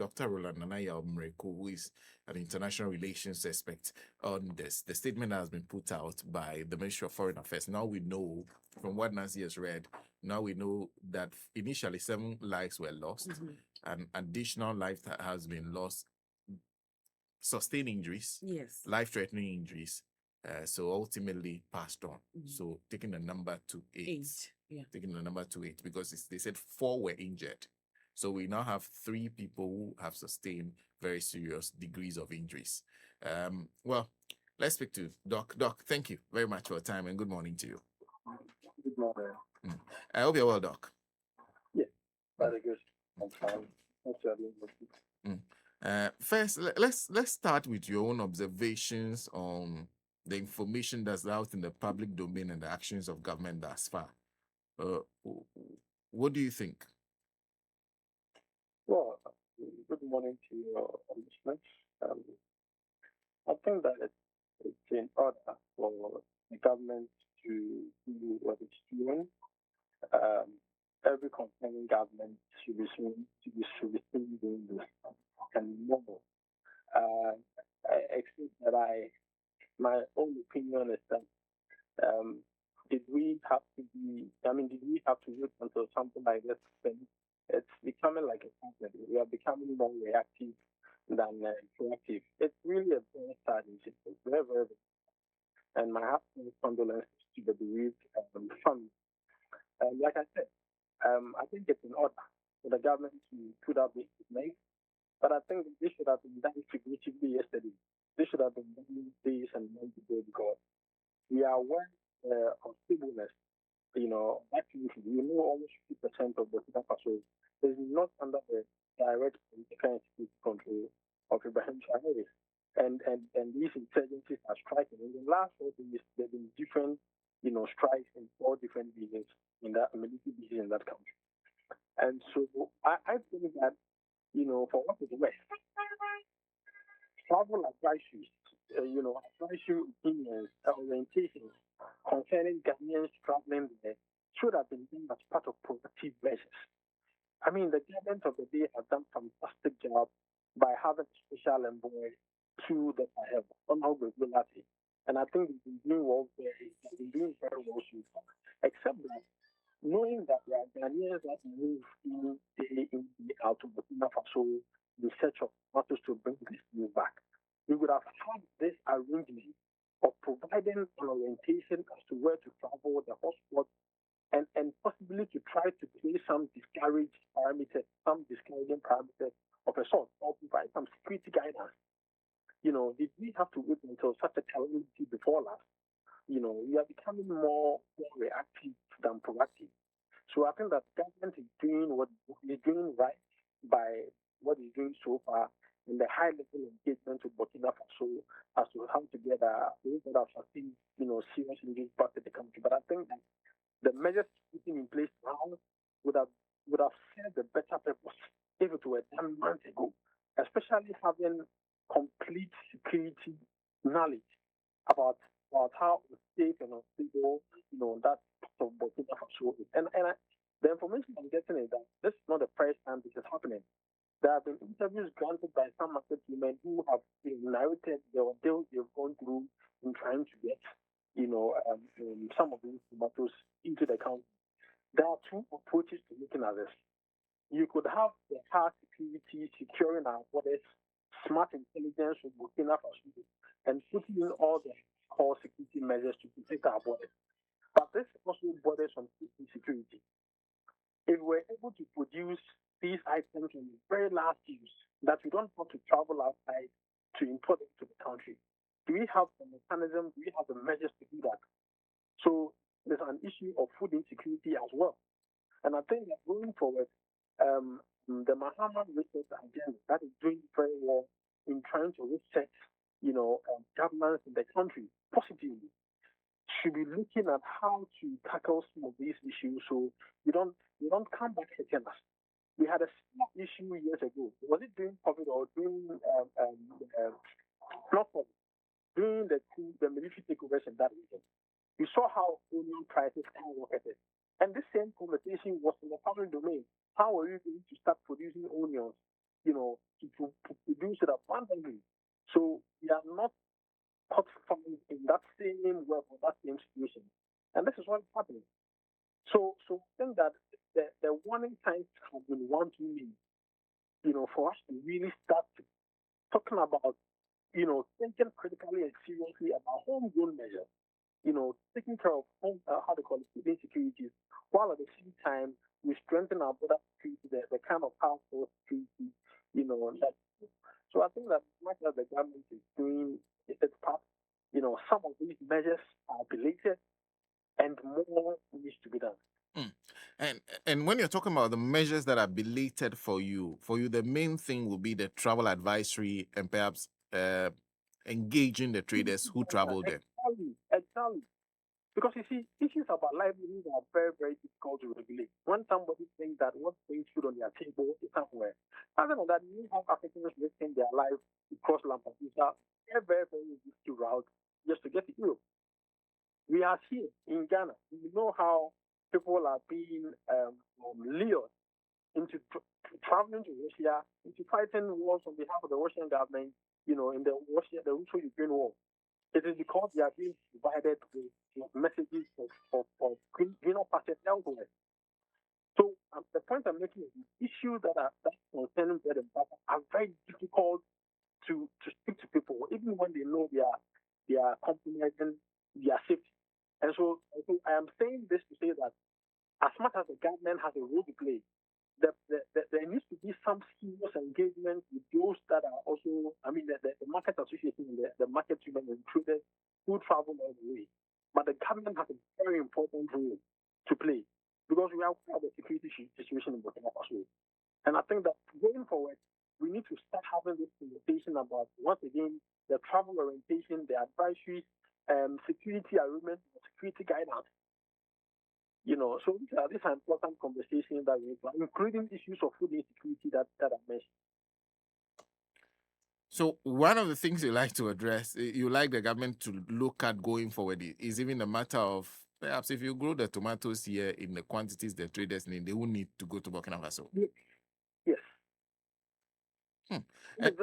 Dr. Roland Yaw Mireku, who is an international relations expert on this. The statement has been put out by the Ministry of Foreign Affairs. Now we know, from what Nancy has read, now we know that initially 7 lives were lost. An additional life that has been lost, sustained injuries, Yes. life-threatening injuries. So ultimately passed on. So taking the number to 8. Yeah. Taking the number to 8 because they said 4 were injured. So we now have 3 people who have sustained very serious degrees of injuries. Well, let's speak to Doc. Doc, thank you very much for your time and good morning to you. Good morning. I hope you're well, Doc. Yeah, very good. I'm fine. Thanks for having me. First, let's start with your own observations on the information that's out in the public domain and the actions of government thus far. What do you think? Well, good morning to your listeners. Um, I think that it's in order for the government to do what it's doing. Um, every concerning government should be doing this and more. Uh, except that my own opinion is that um, did we have to be? I mean, did we have to wait until something like this happens? It's becoming like a problem. We are becoming more reactive than proactive. It's really a very sad issue. It's very, very, and my heartfelt condolences to the bereaved family. Like I said, I think it's in order for the government to put up this make, but I think this should have been done significantly yesterday. This should have been done days and months ago because we are aware of stableness. Actually, you know, almost 50% of Burkina Faso is not under the direct political and security control of Ibrahim Traore. And these insurgencies are striking. In the last 4 days, there have been different, strikes in 4 different regions in that military bases in that country. And so I think that, for what is worth, travel advisories, advisory opinions, orientations concerning Ghanaians traveling there should have been done as part of proactive measures. I mean, the government of the day has done a fantastic job by having a special envoy to the Sahel on how regularly. And I think they've been doing well they've been doing very well so far. Except that knowing that there are Ghanaians that move in day out of Burkina Faso in search of matters to bring this news back. We would have had this arrangement of providing an orientation as to where to travel, the hotspots, and possibly to try to place some discouraging parameters of a sort, or provide some security guidance. Did we have to wait until such a calamity befall us? We are becoming more reactive than proactive. So I think that government is doing what is doing right by what is doing so far in the high level engagement with Burkina Faso as to how to get those that have sustained, serious injuries back to the country. But I think that the measures putting in place now would have would have served a better purpose if it were done months ago, especially having complete security knowledge about about how safe and unstable, that part of Burkina Faso is. And the information I'm getting is that this is not the first time this is happening. There have been interviews granted by some market women who have narrated the ordeals they've gone through in trying to get, some of these tomatoes into the country. There are 2 approaches to looking at this. You could have the hard security securing our borders, smart intelligence from Burkina Faso, and putting in all the core security measures to protect our borders. But this also borders on safety security. If we're able to produce these items in very large use that we don't have to travel outside to import it to the country, do we have the mechanism? Do we have the measures to do that? So there's an issue of food insecurity as well. And I think that going forward, the Mahama research agenda that is doing very well in trying to reset, governance in the country positively should be looking at how to tackle some of these issues so we don't come back again. We had a similar issue years ago. Was it during COVID or during not COVID, during the military takeovers in that region? We saw how onion prices skyrocketed. And this same conversation was in the public domain. How are you going to start producing onions, to produce it abundantly. So we are not caught found in that same web or that same situation. And this is what is happening. So I think that the warning signs have been one too many, for us to really start talking about, thinking critically and seriously about homegrown measures, taking care of how they call it, food insecurities, while at the same time we strengthen our border security, the kind of household security, that. So I think that much as the government is doing its part, some of these measures are belated and more needs to be done. Mm. And when you're talking about the measures that are belated for you, the main thing will be the travel advisory and perhaps engaging the traders who travel there. Exactly. Because you see, issues about livelihoods are very, very difficult to regulate. When somebody thinks that what's putting food on their table is somewhere, other than that, you have Africans risking their lives to cross Lampedusa, a very, very risky route just to get to Europe. We are here in Ghana. We know how people are being lured into traveling to Russia, into fighting wars on behalf of the Russian government, in the Russo-Ukraine war. It is because they are being provided with messages of greener pastures elsewhere. So the point I'm making is the issues that concerning bread and butter are very difficult to speak to people, even when they know they are compromising their safety. And so I am saying this to say that as much as the government has a role to play, there needs to be some serious engagement with those that are also, the market association and the market women and traders who travel all the way. But the government has a very important role to play because we are aware of the security situation in Burkina Faso. And I think that going forward, we need to start having this conversation about, once again, the travel orientation, the advisory, security arrangements, security guidance. So these are important conversations that we have, including issues of food insecurity that I mentioned. So one of the things you like to address, you like the government to look at going forward, is even the matter of perhaps if you grow the tomatoes here in the quantities the traders need, they won't need to go to Burkina Faso. Yes. Hmm. That is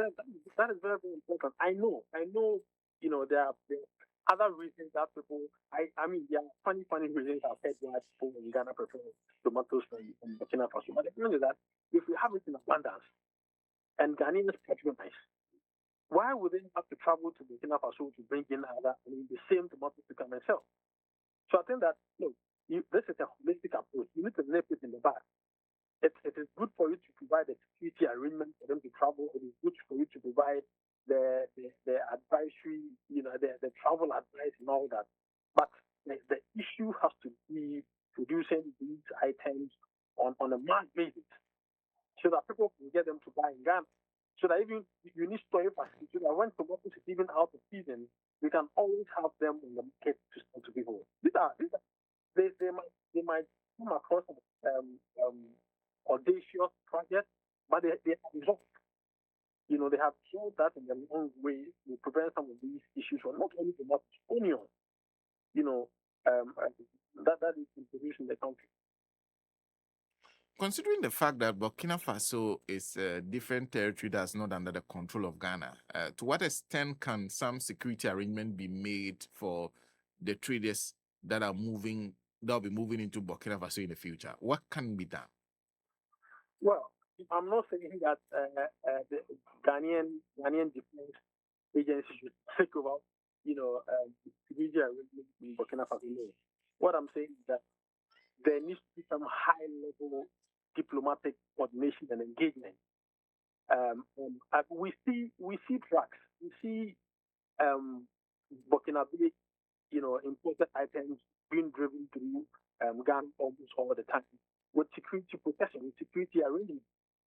very, very important. I know, there are other reasons that people, there are funny reasons I've heard why people in Ghana prefer tomatoes from Burkina Faso. But the point is that if we have it in abundance and Ghanaians patronize, why would they have to travel to Burkina Faso to bring in the same tomatoes to come and sell? So I think that, this is a holistic approach. You need to nip it in the bag. It is good for you to provide the security arrangement for them to travel. It is good for you to provide the advisory, the travel advice and all that. But the issue has to be producing these items on a mass basis so that people can get them to buy in Ghana. So that even you need storage facilities, so that when tomatoes is even out of season, we can always have them in the market to sell to people. They might come across audacious projects, but they have resolved. They have shown that in the long way to prevent some of these issues from not only tomatoes, onions. That is introduced in the country. Considering the fact that Burkina Faso is a different territory that's not under the control of Ghana, to what extent can some security arrangement be made for the traders that will be moving into Burkina Faso in the future? What can be done? Well, I'm not saying that the Ghanaian defense agency should take over, security arrangement in Burkina Faso. What I'm saying is that there needs to be some high-level diplomatic coordination and engagement. We see trucks, we see Burkina Faso, imported items being driven through Ghana almost all the time with security protection, with security arrangement.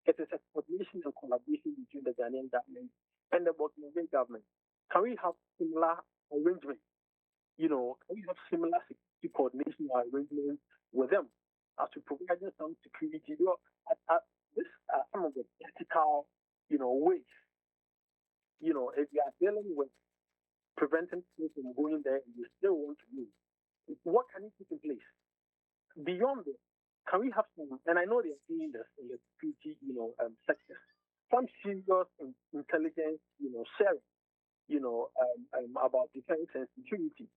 It is a coordination and collaboration between the Ghanaian government and the Burkina Faso government. Can we have similar arrangements? Can we have similar security coordination arrangements with them as to providing some security? These are some of the ethical, ways. If you are dealing with preventing people from going there and you still want to move, what can you put in place? Beyond this, can we have some, and I know they're doing this in the security, sector, some serious intelligence, sharing, about defense and security.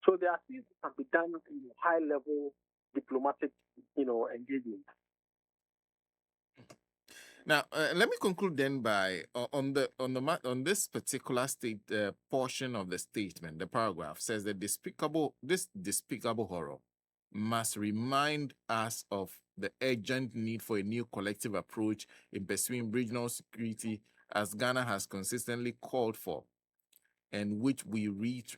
So there are things that can be done in high level diplomatic, engagement. Now, let me conclude then by on this particular state portion of the statement. The paragraph says that this despicable horror must remind us of the urgent need for a new collective approach in pursuing regional security, as Ghana has consistently called for, and which we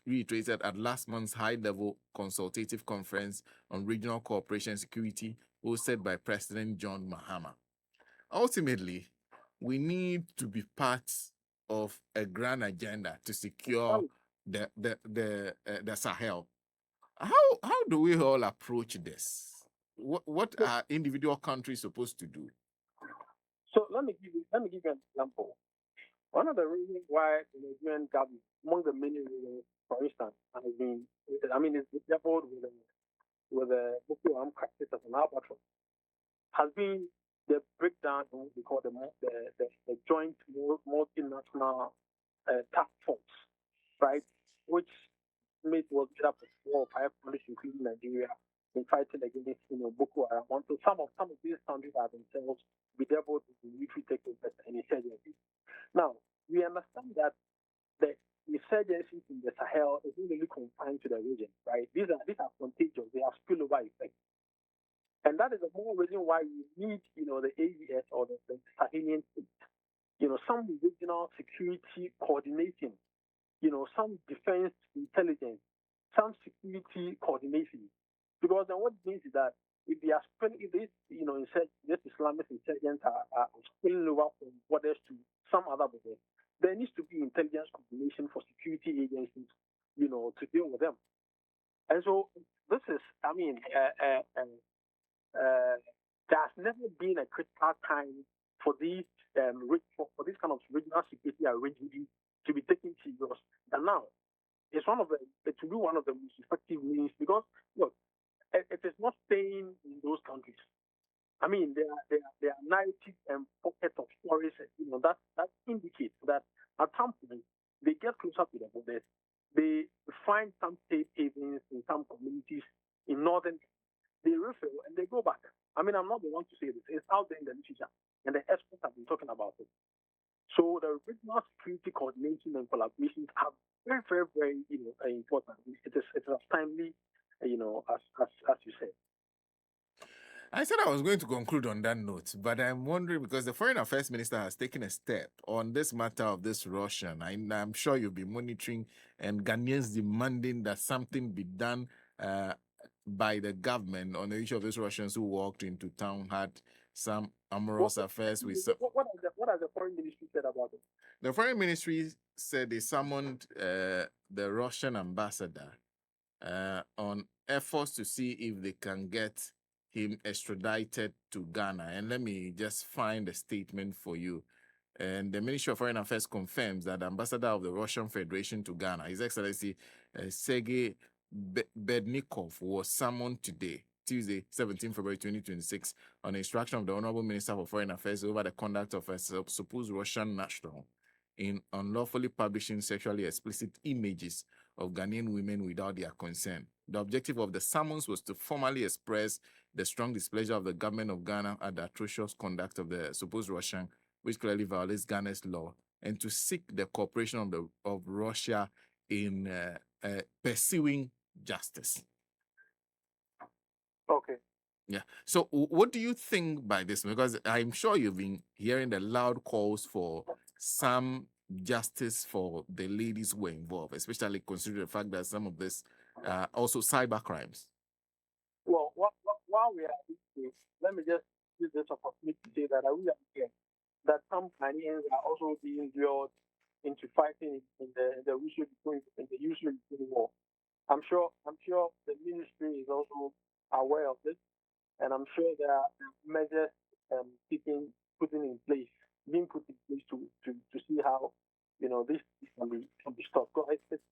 reiterated at last month's high-level consultative conference on regional cooperation and security hosted by President John Mahama. Ultimately, we need to be part of a grand agenda to secure the Sahel. How do we all approach this? What are individual countries supposed to do? So let me give you an example. One of the reasons why the Nigerian government, among the many reasons, for instance, has been, it's leveled with the Boko Haram crisis as an albatross, has been the breakdown of what we call the joint multinational task force, right? Which was made up of 4 or 5 countries, including Nigeria, in fighting against Boko Haram. Until some of these countries are themselves be able to military takeovers and insurgencies. Now, we understand that the insurgencies in the Sahel is not really confined to the region, right? These are contagious. They have spillover effects. And that is the more reason why we need, the AES or the Sahelian states, some regional security coordination, some defense intelligence, some security coordination. Because then what it means is that if they are spilling, if this Islamist insurgents are spilling over from borders to some other borders, there needs to be intelligence coordination for security agencies, to deal with them. And so this is, there's never been a critical time for these for this kind of regional security arrangements to be taken serious. And now it's it will be one of the most effective means, because look, it is not staying in those countries. There are narratives and pockets of stories, that indicate that at some point they get closer to the borders. They find some safe havens in some communities in northern. They refill and they go back. I'm not the one to say this. It's out there in the literature, and the experts have been talking about it. So the regional security coordination and collaborations are very, very, very, important. It is as timely, as you said. I said I was going to conclude on that note, but I'm wondering, because the Foreign Affairs Minister has taken a step on this matter of this Russian. I'm sure you'll be monitoring, and Ghanaians demanding that something be done by the government on the issue of these Russians who walked into town, had some amorous affairs with some. What has the Foreign Ministry said about it? The Foreign Ministry said they summoned the Russian ambassador on efforts to see if they can get him extradited to Ghana. And let me just find a statement for you. And the Ministry of Foreign Affairs confirms that the ambassador of the Russian Federation to Ghana, His Excellency Sergei Bednikov, was summoned today, Tuesday, 17 February 2026, on the instruction of the Honorable Minister for Foreign Affairs over the conduct of a supposed Russian national in unlawfully publishing sexually explicit images of Ghanaian women without their consent. The objective of the summons was to formally express the strong displeasure of the government of Ghana at the atrocious conduct of the supposed Russian, which clearly violates Ghana's law, and to seek the cooperation of Russia in pursuing justice. Okay. Yeah. So what do you think by this? Because I'm sure you've been hearing the loud calls for some justice for the ladies who were involved, especially considering the fact that some of this also cyber crimes. Well, while we are here, let me just use this opportunity to say that I really appreciate that some Ghanaians are also being lured into fighting in the Ukraine war. I'm sure the ministry is also aware of this, and I'm sure there are measures being put in place to see how this can be stopped. Because it's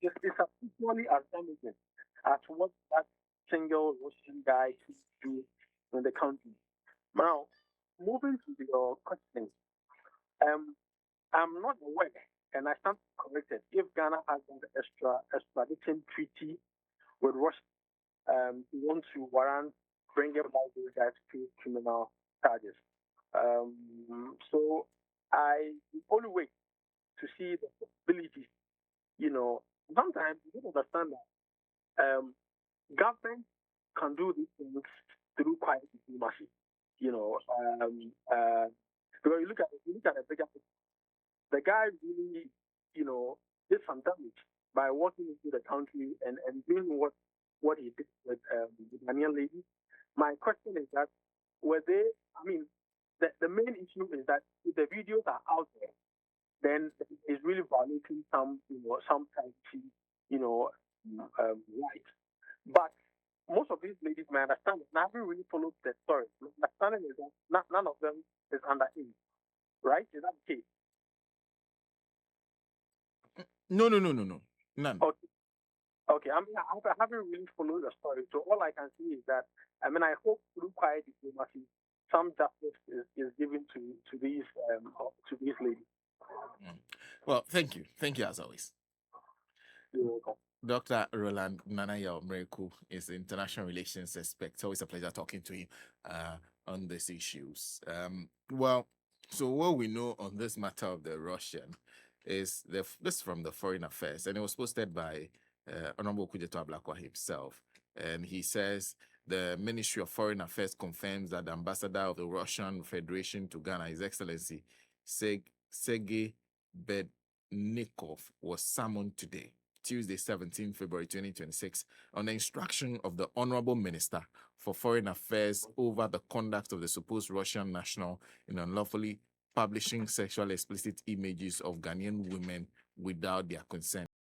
equally as damaging as what that single Russian guy do in the country. Now, moving to your question, I'm not aware, and I stand corrected, if Ghana has an extradition treaty with Russia, we want to warrant bringing back those guys to criminal charges. So I only wait to see the possibilities. You know, sometimes you don't understand that government can do these things through quiet diplomacy. You know, because you look at the bigger picture, the guy really, you know, did some damage by walking into the country and doing what he did with the Ghanaian lady. My question is that were they? I mean, the main issue is that if the videos are out there, then it's really violating some privacy, you know, rights. But most of these ladies, my understanding, and I haven't really followed the story. My understanding is that none of them is underage, right? Is that the case? No, no, no, no, no. None. Okay. Okay, I mean, I haven't really followed the story, so all I can see is that, I mean, I hope through quiet diplomacy, some justice is given to these ladies. Well, thank you as always. You're welcome. Dr. Roland Yaw Mireku is the international relations expert. It's always a pleasure talking to him on these issues. Well, so what we know on this matter of the Russian is this from the Foreign Affairs, and it was posted by Honorable Kujeto Ablakwa himself. And he says the Ministry of Foreign Affairs confirms that the ambassador of the Russian Federation to Ghana, His Excellency Sergei Bednikov, was summoned today, Tuesday, 17 February 2026, on the instruction of the Honorable Minister for Foreign Affairs over the conduct of the supposed Russian national in unlawfully publishing sexually explicit images of Ghanaian women without their consent.